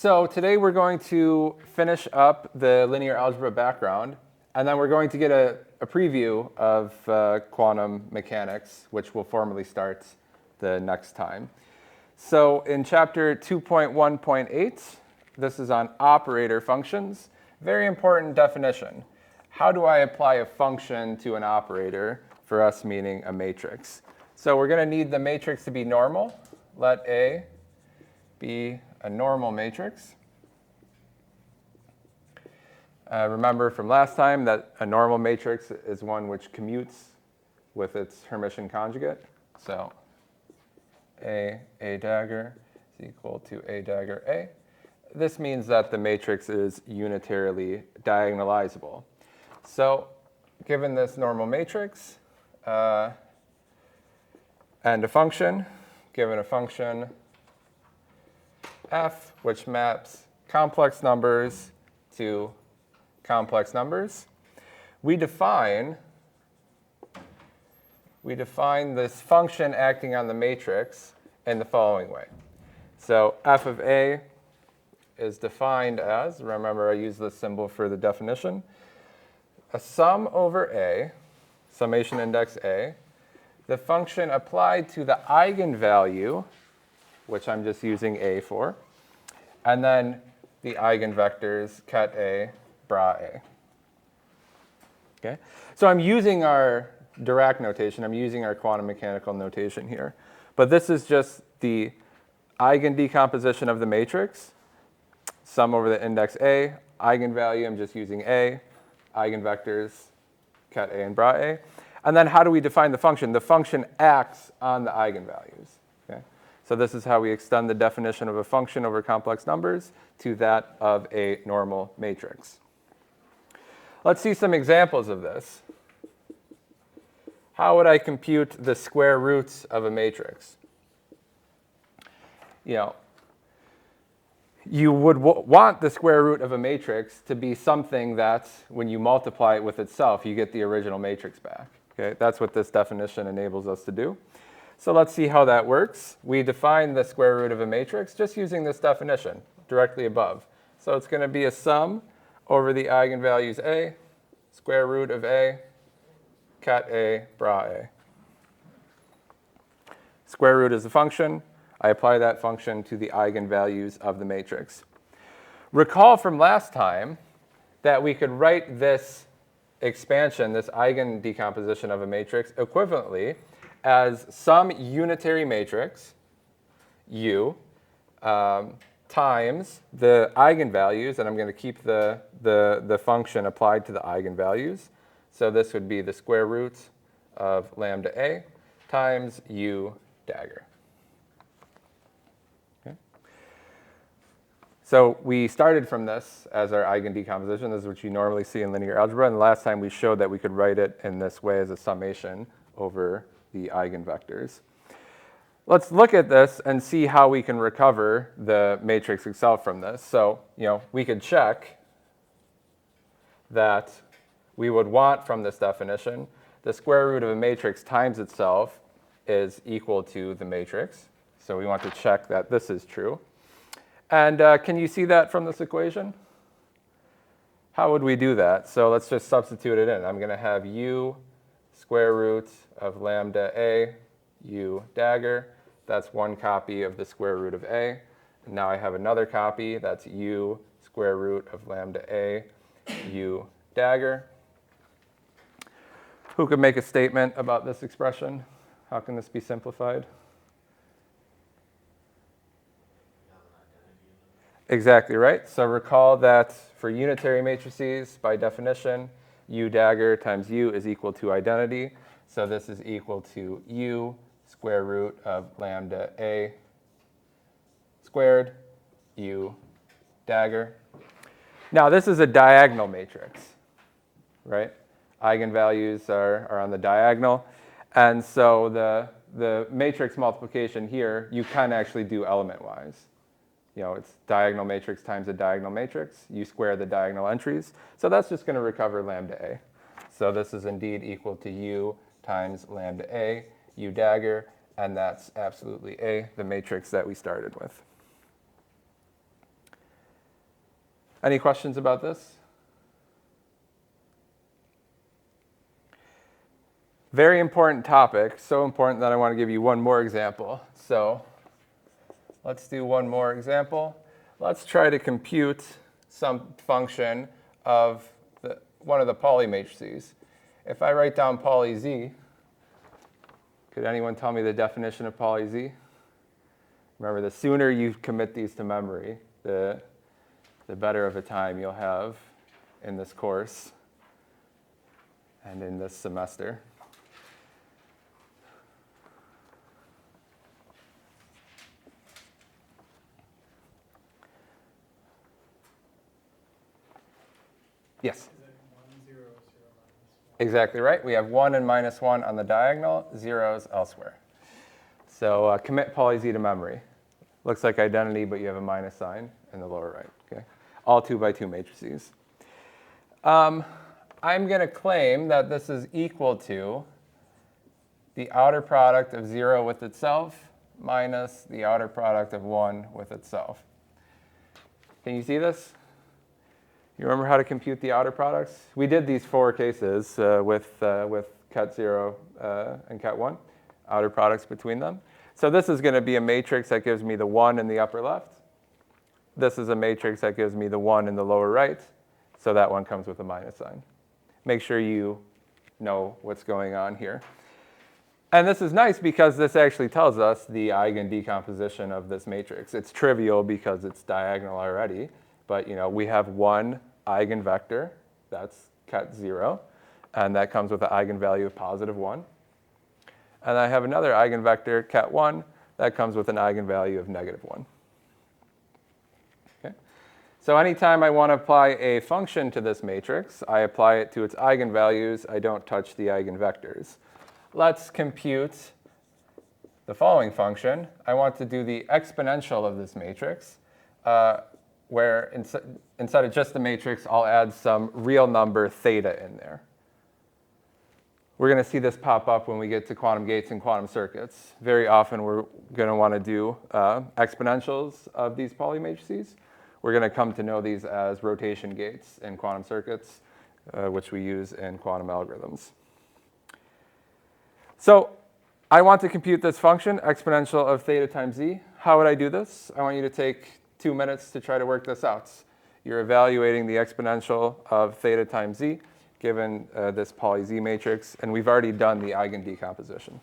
So today we're going to finish up the linear algebra background, and then we're going to get a preview of quantum mechanics, which will formally start the next time. So in chapter 2.1.8, this is on operator functions. Very important definition. How do I apply a function to an operator, for us meaning a matrix? So we're going to need the matrix to be normal. Let A be a normal matrix. Remember from last time that a normal matrix is one which commutes with its Hermitian conjugate. So A dagger is equal to A dagger A. This means that the matrix is unitarily diagonalizable. So given this normal matrix and a function, given a function f, which maps complex numbers to complex numbers, we define this function acting on the matrix in the following way. So f of A is defined as, remember I use this symbol for the definition, a sum over A, summation index A, the function applied to the eigenvalue, which I'm just using A for, and then the eigenvectors ket A, bra A. Okay? So I'm using our Dirac notation, I'm using our quantum mechanical notation here. But this is just the eigendecomposition of the matrix, sum over the index A, eigenvalue, I'm just using A, eigenvectors ket A and bra A. And then how do we define the function? The function acts on the eigenvalues. Okay? So this is how we extend the definition of a function over complex numbers to that of a normal matrix. Let's see some examples of this. How would I compute the square roots of a matrix? You would want the square root of a matrix to be something that, when you multiply it with itself, you get the original matrix back. Okay? That's what this definition enables us to do. So let's see how that works. We define the square root of a matrix just using this definition directly above. So it's going to be a sum over the eigenvalues A, square root of A, ket A, bra A. Square root is a function. I apply that function to the eigenvalues of the matrix. Recall from last time that we could write this expansion, this eigendecomposition of a matrix, equivalently as some unitary matrix, U, times the eigenvalues, and I'm going to keep the function applied to the eigenvalues. So this would be the square root of lambda A times U dagger. Okay. So we started from this as our eigendecomposition. This is what you normally see in linear algebra. And the last time we showed that we could write it in this way as a summation over the eigenvectors. Let's look at this and see how we can recover the matrix itself from this. So, we could check that we would want from this definition the square root of a matrix times itself is equal to the matrix. So we want to check that this is true. And can you see that from this equation? How would we do that? So let's just substitute it in. I'm going to have U square root of lambda A, U dagger. That's one copy of the square root of A. And now I have another copy. That's U square root of lambda A, U dagger. Who could make a statement about this expression? How can this be simplified? Exactly right. So recall that for unitary matrices, by definition, U dagger times U is equal to identity. So this is equal to U square root of lambda A squared, U dagger. Now this is a diagonal matrix, right? Eigenvalues are on the diagonal. And so the matrix multiplication here, you can actually do element-wise. It's diagonal matrix times a diagonal matrix. You square the diagonal entries. So that's just going to recover lambda A. So this is indeed equal to U times lambda A, U dagger, and that's absolutely A, the matrix that we started with. Any questions about this? Very important topic, so important that I want to give you one more example. So let's do one more example. Let's try to compute some function of one of the Pauli matrices. If I write down Pauli Z, could anyone tell me the definition of Pauli Z? Remember, the sooner you commit these to memory, the better of a time you'll have in this course and in this semester. Yes? Is it 1, 0, 0, -1? Exactly right. We have 1 and -1 on the diagonal, zeros elsewhere. So commit Pauli Z to memory. Looks like identity, but you have a minus sign in the lower right. Okay, all 2 by 2 matrices. I'm going to claim that this is equal to the outer product of 0 with itself minus the outer product of 1 with itself. Can you see this? You remember how to compute the outer products? We did these 4 cases with ket 0 and ket 1, outer products between them. So this is going to be a matrix that gives me the 1 in the upper left. This is a matrix that gives me the 1 in the lower right. So that one comes with a minus sign. Make sure you know what's going on here. And this is nice because this actually tells us the eigen decomposition of this matrix. It's trivial because it's diagonal already. But we have one eigenvector, that's ket 0, and that comes with an eigenvalue of +1. And I have another eigenvector, ket 1, that comes with an eigenvalue of -1. Okay? So anytime I want to apply a function to this matrix, I apply it to its eigenvalues. I don't touch the eigenvectors. Let's compute the following function. I want to do the exponential of this matrix, where instead of just the matrix, I'll add some real number theta in there. We're going to see this pop up when we get to quantum gates and quantum circuits. Very often, we're going to want to do exponentials of these Pauli matrices. We're going to come to know these as rotation gates in quantum circuits, which we use in quantum algorithms. So I want to compute this function, exponential of theta times z. How would I do this? I want you to take 2 minutes to try to work this out. You're evaluating the exponential of theta times z given this Pauli Z matrix, and we've already done the eigen decomposition.